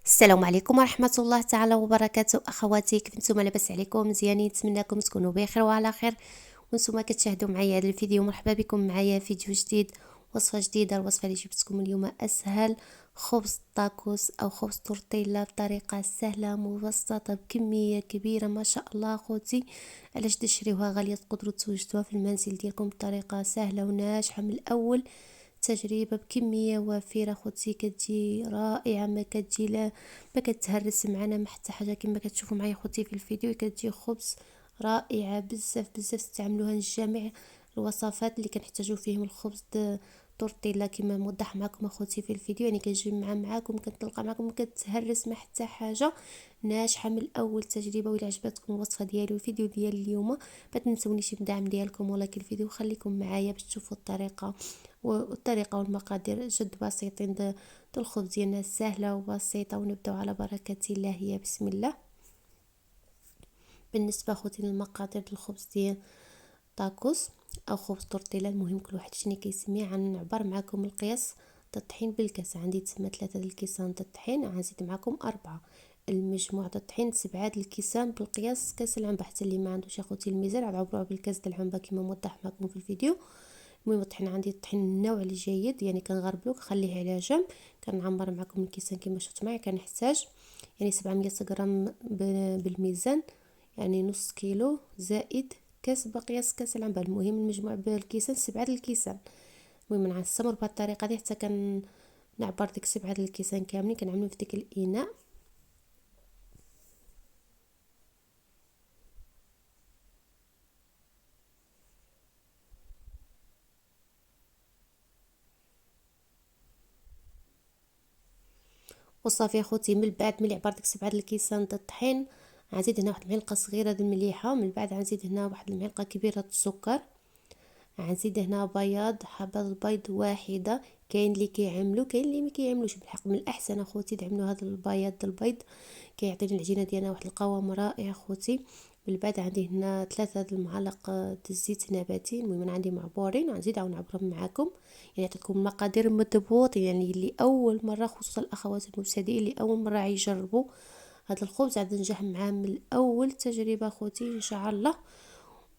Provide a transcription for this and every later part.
السلام عليكم ورحمة الله تعالى وبركاته. اخواتي، كيف نتوما؟ لاباس عليكم؟ مزيانين؟ نتمنىكم تكونوا بخير وعلى خير. وانتم كتشاهدوا معايا هذا الفيديو، مرحبا بكم معايا فيديو جديد، وصفة جديدة. الوصفة اللي جبتكم اليوم اسهل خبز طاكوس او خبز تورتيلا بطريقة سهلة مبسطة بكمية كبيرة ما شاء الله. اخوتي، علاش تشريوها غالية؟ تقدروا توجدوها في المنزل ديالكم بطريقة سهلة وناجحة من الاول. تجربة بكمية وافرة خوتي، كتجي رائعة، ما كتجي لا ما كتهرس معنا ما حتى حاجة. كما كتشوفوا معايا خوتي في الفيديو، كتجي خبز رائعة بزاف بزاف. تستعملوها لجميع الوصفات اللي كنحتاجو فيهم الخبز تورتيلا كما موضح معكم اخوتي في الفيديو. يعني كنجمع معاكم، كتلقى معكم، كتهرس ما حتى حاجة، ناجحة من الاول تجربة. والى عجبتكم الوصفة ديالي والفيديو ديال اليوم، ما تنسونيش بدعم ديالكم ولايك الفيديو، خليكم معايا باش تشوفوا الطريقة والمقادير جد بسيطين. د الخبز ديالنا سهلة وبسيطة، ونبداو على بركة الله. هي بسم الله. بالنسبة خوتي للمقادير الخبز ديال طاكوس او خبز تورتيلا، المهم كل واحد شنو كيسميه. غنعبر معكم القياس د الطحين بالكاس. عندي تسمى 3 الكيسان د الطحين، غنزيد معكم 4. المجموع د الطحين 7 الكيسان بالقياس كاس العنبه. حتى اللي ما عندوش اخوتي الميزان غنعبروها بالكاس د العنبه كما موضح معكم في الفيديو. المهم الطحين عندي الطحين النوع الجيد، يعني كنغربلو كنخليه على جنب. كنعمر معكم الكيسان كما شفتوا معايا. كنحتاج يعني 700 غرام بالميزان، يعني نص كيلو زائد كاس بقياس كاس العنبه. المهم المجموع بالكيسان 7 الكيسان. المهم نستمر بهذه الطريقه دي حتى كنعبر ديك 7 الكيسان كاملين. كنعملو في ديك الاناء. وصافي اخوتي، من بعد ملي عبرت ديك 7 الكيسان د الطحين، غنزيد هنا واحد المعلقه صغيره د المليحه. من بعد غنزيد هنا واحد المعلقه كبيره د السكر. غنزيد هنا بياض، حبه البيض واحده. كاين اللي كيعملوا، كاين اللي ما كيعملوش. بالحق من الاحسن اخوتي تعملوا هذا البياض د البيض، كيعطينا العجينه ديالنا واحد القوام رائع اخوتي. من بعد عندي هنا 3 المعالق د الزيت نباتي. المهم انا عندي معبورين، غنزيد نعبرهم معاكم. يعني عطيتكم المقادير مضبوط، يعني اللي اول مره، خصوصا الاخوات المبتدئين اللي اول مره يجربوا هذا الخبز، عاد نجح معاه من الاول تجربه اخوتي ان شاء الله.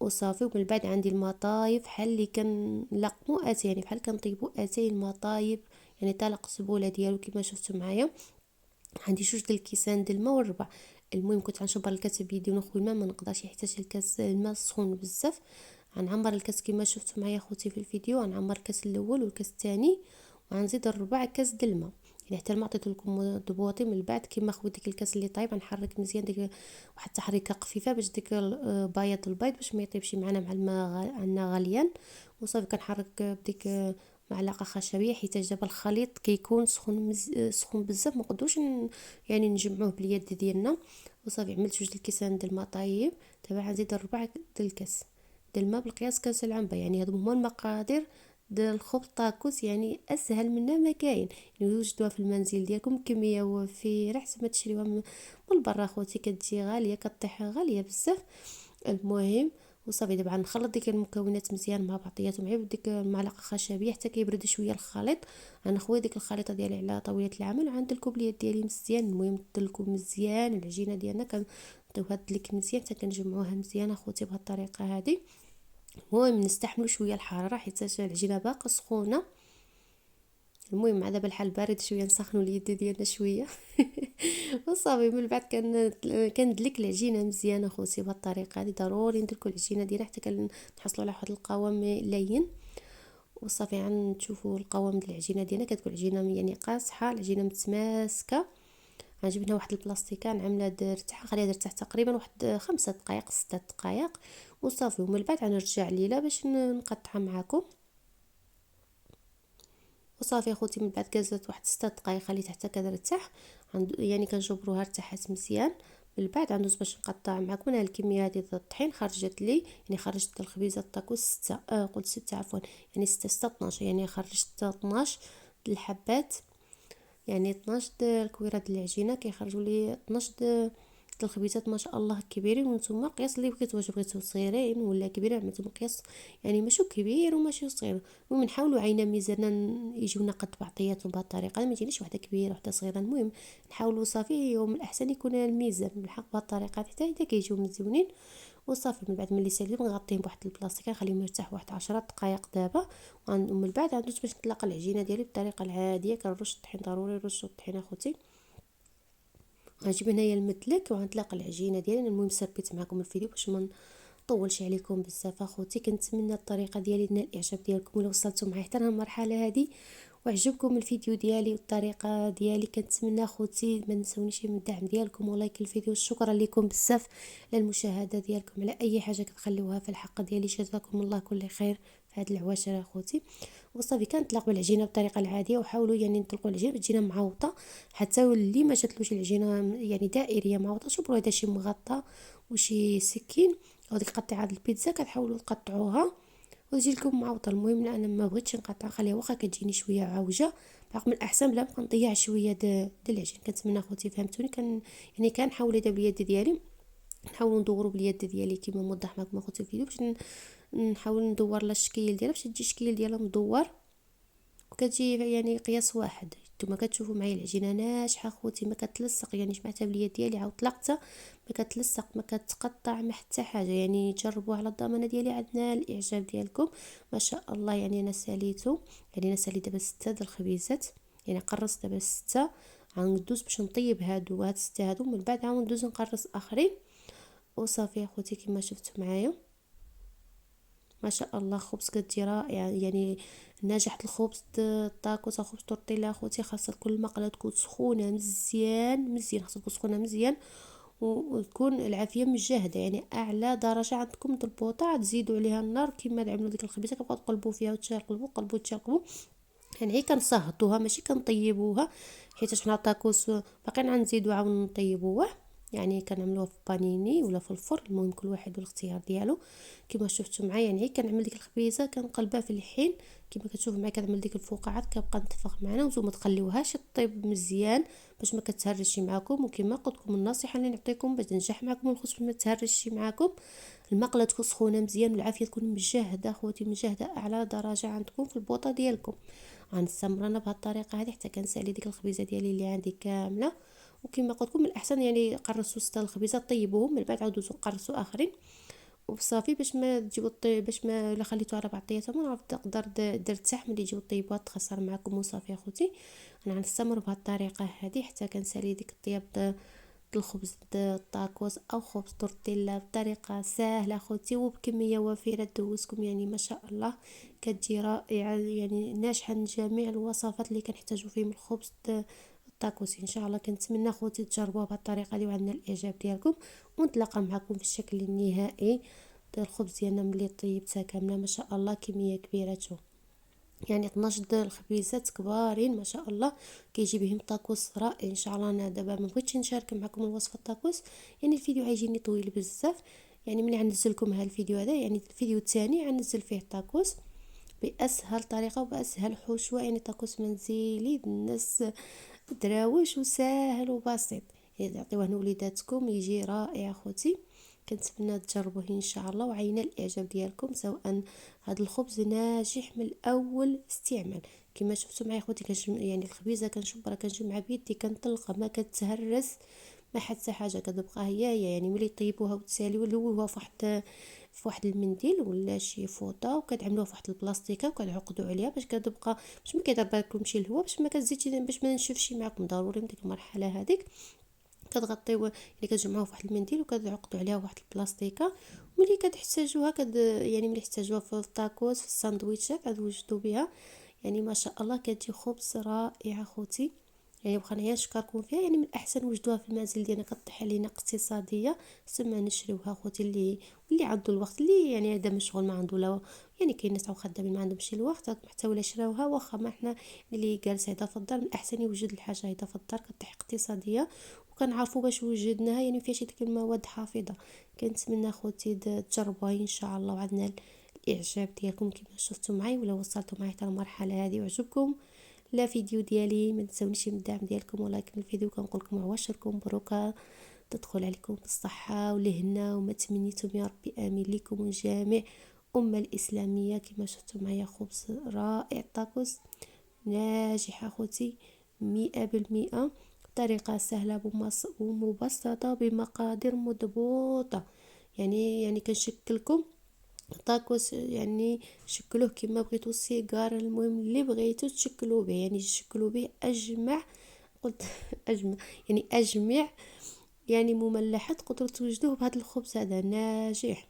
وصافي. ومن بعد عندي المطايب، بحال اللي كنلقمو اتاي، يعني بحال كنطيبو اتاي المطايب، يعني تاع القزبوله ديالو كما شفتوا معايا. عندي 2 د الكيسان د الماء والربع. المهم كنت غنشبر الكاس بيدي ونخوي الماء، ما نقدرش يحتاج الكاس الماء سخون بزاف. غنعمر الكاس كما شفتوا معايا اخوتي في الفيديو. غنعمر الكاس الاول والكاس الثاني، وغنزيد الربع كاس د الماء. يعني حتى ما عطيت لكم ضبوطي. من بعد كيما خويت ديك الكاس اللي طايب، غنحرك مزيان ديك واحد التحريكه خفيفه باش ديك بياض البيض باش ما يطيبش معنا مع الماء عندنا غليان. وصافي كنحرك بديك معلقه خشبيه، حيت دابا الخليط كيكون سخون سخون بزاف، ما نقدروش يعني نجمعوه باليد ديالنا. وصافي عملت 2 الكيسان د الماء طايب. دابا غنزيد 4 د الكاس د الماء بالقياس كاس العنبه. يعني هادو هما المقادير د الخبز طاكوس، يعني اسهل منها ما كاين. يعني وجدوها في المنزل ديالكم كميه وفيره، حسب ما تشريوها من برا خوتي كتجي غاليه، كطيح غاليه بزاف. المهم وصافي. دابا غنخلط ديك المكونات مزيان مع بعضياتهم غير بديك المعلقه خشبيه حتى كيبرد شويه الخليط. غنخوي ديك الخليطه ديالي على طاوله العمل، وغندلكو باليد ديالي مزيان. المهم دلكو مزيان العجينه ديالنا، كنطيوها دلك مزيان حتى كنجمعوها مزيان اخوتي بهذه الطريقه هذه. المهم نستحملوا شويه الحراره حيت العجينه باقا سخونه. المهم مع دابا الحال بارد شويه، نسخنوا اليد ديالنا شويه. وصافي. من بعد كندلك العجينه مزيان اخوتي بهذه الطريقه هذه. ضروري ندلكوا العجينه ديالنا حتى كنحصلوا على واحد القوام لين. وصافي غنشوفوا القوام ديال العجينه ديالنا، كتكون العجينه يعني قاصحه، العجينه متماسكه. غنجيب هنا واحد البلاستيكه نعملها ترتاح، نخليها ترتاح تقريبا واحد 5 دقائق 6 دقائق. وصافي. ومن بعد غنرجع ليله باش نقطعها معكم. وصافي اخوتي، من بعد كازات واحد 6 دقائق خليتها حتى كترتاح. يعني كنجبروها ارتاحت مزيان. من بعد غندوز باش نقطع معكم. انا الكميه هذه د الطحين خرجت لي، يعني خرجت الخبيزه الطاكوس 6 قلت 6 عفوا، يعني 6 6 12، يعني خرجت 12 د الحبات. يعني 12 د الكويره د العجينه كيخرجوا لي 12 د حتى الخبيزات ما شاء الله كبيرين، وانتم قياس اللي بغيتو، واش بغيتو صغيرين ولا كبيرين، عملتو مقياس يعني ماشي كبير وماشي صغير. المهم نحاولوا عينا ميزاننا يجيونا قد بعضياتهم بهذه الطريقه، ما تجينيش وحده كبيره وحده صغيره. المهم نحاولوا صافي، ومن الاحسن يكون الميزان بالحق بهذه الطريقه حتى اذا كيجيو مزيونين. وصافي من بعد ملي ساليو نغطيهم بواحد البلاصتيك، نخليهم يرتاح واحد 10 دقائق دابا. ومن بعد غندوز باش نطلق العجينه ديالي بالطريقه العاديه. كنرش الطحين، ضروري نرشوا الطحين اخوتي. غنجيب هنايا المدلك وغنطلق العجينه ديالي. المهم سربيت معكم الفيديو باش ما نطولش عليكم بزاف اخوتي. كنتمنى الطريقه ديالي تنال الاعجاب ديالكم، ولا وصلتوا معايا حتى المرحله هذه وعجبكم الفيديو ديالي والطريقه ديالي، كنتمنى اخوتي ما تنسونيش من الدعم ديالكم ولايك الفيديو. شكرا لكم بزاف على المشاهده ديالكم، على اي حاجه كتخليوها في الحق ديالي. جزاكم الله كل خير في هاد العواشر اخوتي. وصافي كنطلق بالعجينه بالطريقه العاديه، وحاولوا يعني نطلقوا العجينه تجينا معوطه، حتى اللي ما جاتلوش العجينه يعني دائريه معوطه، شوفوا هذا شي مغطى وشي سكين او ديك قطعه البيتزا كتحاولوا تقطعوها وتجي لكم معوطه. المهم انا ما بغيتش نقطع، خليها واخا كتجيني شويه عوجه، باق من الاحسن بلا ما نضيع شويه د العجين. كنتمنى اخوتي فهمتوني. يعني كنحاول دابا باليد ديالي، نحاول ندورو باليد ديالي كيما موضح معكم اخوتي الفيديو، باش نحاول ندور لا الشكل ديالها باش تجي الشكل ديالها مدور، وكتجي يعني قياس واحد. نتوما كتشوفوا معايا العجينه ناجحه اخوتي، ما كتلصق، يعني جمعتها باليد ديالي عاود طلقتها، ما كتلصق ما كتقطع ما حتى حاجه. يعني جربوا على الضمانه ديالي، عندنا الاعجاب ديالكم ما شاء الله. يعني انا ساليته، يعني انا ساليت دابا 6 د الخبيزات، يعني قرصت دابا 6. غندوز باش نطيب هاد 6 هادو، من بعد عاود ندوز نقرص اخرين. وصافي اخوتي كما شفتوا معايا ما شاء الله خبز كتجي رائعه. يعني نجحت الخبز الطاكوس او خبز تورتيلا اخوتي، خاصه كل المقله تكون سخونه مزيان مزيان، خاصها تكون سخونه مزيان وتكون العافيه مجهده. يعني اعلى درجه عندكم د البوطه تزيدوا عليها النار كما تعملوا ديك الخبيزه، كتبقاو تقلبوا فيها وتشقلبوا قلبوا تشقلبوا. يعني غير كنصهدوها ماشي كنطيبوها، حيت حنا الطاكوس باقيين غنزيدو عاود نطيبوه. يعني كنعملوها في بانيني ولا في الفرن، المهم كل واحد والاختيار ديالو. كما شفتوا معايا يعني كنعمل ديك الخبيزه كنقلبها في الحين كما كتشوفوا معايا، كنعمل ديك الفقاعات كتبقى نتفق معنا. وانتم تخليوهاش طيب مزيان باش ما كتهرشش معكم. وكما قلت لكم النصيحه اللي نعطيكم باش تنجح معكم الخبز ما تهرشش معكم، المقله تكون سخونه مزيان والعافيه تكون مجهده اخوتي، مجهده اعلى درجه عندكم في البوطه ديالكم. غنستمر انا بهذه الطريقه هذه حتى كنسالي ديك الخبيزه ديالي اللي عندي كامله. وكما قلت لكم من الاحسن يعني قرصوا 6 الخبيزات طيبوهم، من بعد عاودوا قرصوا اخرين. وصافي باش ما تجيبوا باش ما الا خليتو على بعضياتهم تقدر درت تحت ملي تجيو طيبوها تخسر معكم. وصافي اخوتي انا غنستمر بهذه الطريقه هذه حتى كنسالي ديك الطياب الخبز الطاكوس او خبز تورتيلا بطريقه سهله اخوتي وبكميه وفيره تدوزكم. يعني ما شاء الله كتجي رائعه، يعني ناجحه من جميع الوصفات اللي كنحتاجو فيهم الخبز الطاكوس. ان شاء الله كنتمنى اخوتي تجربوها بهذه الطريقه اللي وعندنا الاعجاب ديالكم، ونتلاقى معكم في الشكل النهائي ديال الخبز ديالنا ملي طيبتها كامله. ما شاء الله كميه كبيره، يعني 12 د الخبيزات كبارين ما شاء الله كيجي بهم طاكوس رائع. ان شاء الله انا دابا ما بغيتش نشارك معكم الوصفه الطاكوس، يعني الفيديو غيجيني طويل بزاف. يعني ملي غنزل لكم هذا الفيديو هذا، يعني الفيديو الثاني غنزل فيه الطاكوس باسهل طريقه وباسهل حشوه، يعني طاكوس منزلي الناس دراوش وساهل وبسيط، يعني تعطيوه لوليداتكم يجي رائع اخوتي. كنتمنى تجربوه ان شاء الله وعينا الاعجاب ديالكم. سواء هذا الخبز ناجح من اول استعمال كما شفتوا معايا اخوتي، يعني الخبيزه كنشبرها كنجمعها بيدي كنطلقها ما كتهرس ما حتى حاجه، كتبقى هي يعني ملي طيبوها وتساليوها لووها في واحد المنديل ولا شي فوطه وكتعملوها في واحد البلاستيكه وكتعقدوا عليها باش كتبقى باش ما كيضربلكمش الهواء، باش ما كتزيدش باش ما نشفش معكم. ضروري من ديك المرحله هذيك كتغطيو اللي كتجمعوها في واحد المنديل وكتعقدوا عليها واحد البلاستيكه. ملي كتحتاجوها يعني ملي تحتاجوها في الطاكوس في الساندويتشات كتوجدوا بها. يعني ما شاء الله كتجي خبز رائع اخوتي. يعني بغينا غير نشكركم فيها، يعني من الاحسن وجدوها في المنزل ديالنا كطيح علينا اقتصاديه ثم نشريوها اخوتي. اللي عنده الوقت، اللي يعني هذا مشغول ما عنده لا، يعني كاين ناس خدامين ما عندهمش الوقت حتى ولا شراوها. واخا ما حنا اللي جالس هذا في الدار من الاحسن يوجد الحاجه هذا في الدار كطيح اقتصاديه وكنعرفوا باش وجدناها، يعني فيها شي ديك المواد حافظه. كنتمنى اخوتي تجربوها ان شاء الله وعندنا الاعجاب ديالكم كما شفتوا معي. ولا وصلتوا معي حتى المرحله هذه وعجبكم لا فيديو ديالي ما تنسونيش من الدعم ديالكم ولايك الفيديو. كنقول لكم عواشركم مبروكه تدخل عليكم بالصحة والهنا وما تمنيتم يا ربي آمين لكم والجميع. الإسلامية كما شفتوا معايا خبز رائع طاكوس ناجح اخوتي 100%. طريقة سهلة ومبسطة بمقادير مضبوطة. يعني كنشكلكم طاكوس، يعني شكلوه كما بغيتو السيجار، المهم اللي بغيتو تشكلوا به، يعني تشكلوا به اجمع قلت اجمع يعني اجمع يعني مملحات تقدروا توجدوه بهذا الخبز هذا ناجح.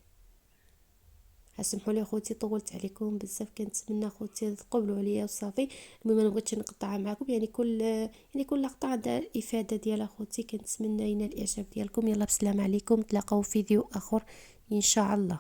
اسمحوا لي اخوتي طولت عليكم بزاف، كنتمنى اخوتي تقبلوا عليا وصافي. المهم انا بغيتش نقطعها معكم، يعني كل لقطه عندها الافاده ديال اخوتي. كنتمنى ينال الاعجاب ديالكم. يلا بسلام عليكم، تلاقاو في فيديو اخر ان شاء الله.